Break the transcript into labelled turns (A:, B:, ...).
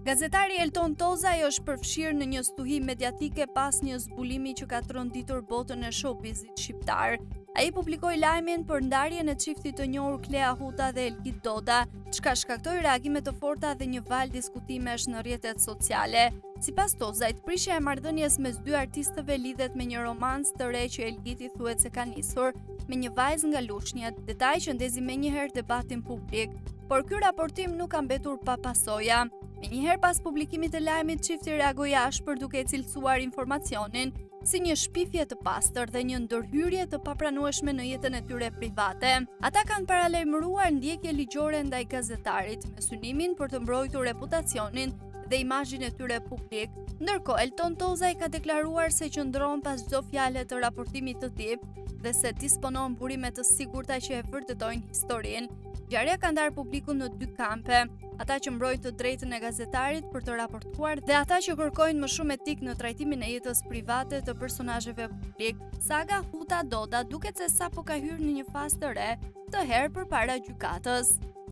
A: Gazetari Elton Tozaj është përfshirë në një stuhi mediatike pas një zbulimi që ka tronditur botën e showbizit shqiptar. Ai publikoi lajmin për ndarjen e çiftit të njohur Klea Huta dhe Elgit Doda, çka shkaktoi reagime të forta dhe një val diskutimesh në rrjetet sociale. Sipas Tozajt, prishja e marrëdhënies mes dy artistëve lidhet me një romancë të re që Elgiti thuhet se ka nisur me një vajzë nga Lushnjët, detaj që ndezi menjëherë debatin publik. Por ky raportim nuk ka mbetur pa pasoja. Menjëherë pas publikimit të lajmit, çifti reagoi ashpër duke cilësuar informacionin si një shpifje të pastër dhe një ndërhyrje të papranueshme në jetën e tyre private. Ata kanë paralajmëruar ndjekje ligjore ndaj gazetarit me synimin për të mbrojtur reputacionin dhe imazhin e tyre publik. Ndërkohë, Elton Tozaj ka deklaruar se qëndron pas çdo fjale të raportimit të tij dhe se disponon burime të sigurta që e vërtetojnë historinë. Ngjarja ka ndarë publikun në dy kampe, ata që mbrojnë të drejtën e gazetarit për të raportuar dhe ata që kërkojnë më shumë etik në trajtimin e jetës private të personazheve publik. Saga Huta Doda duket se sapo ka hyrë në një fazë të re, të herë përpara gjykatës.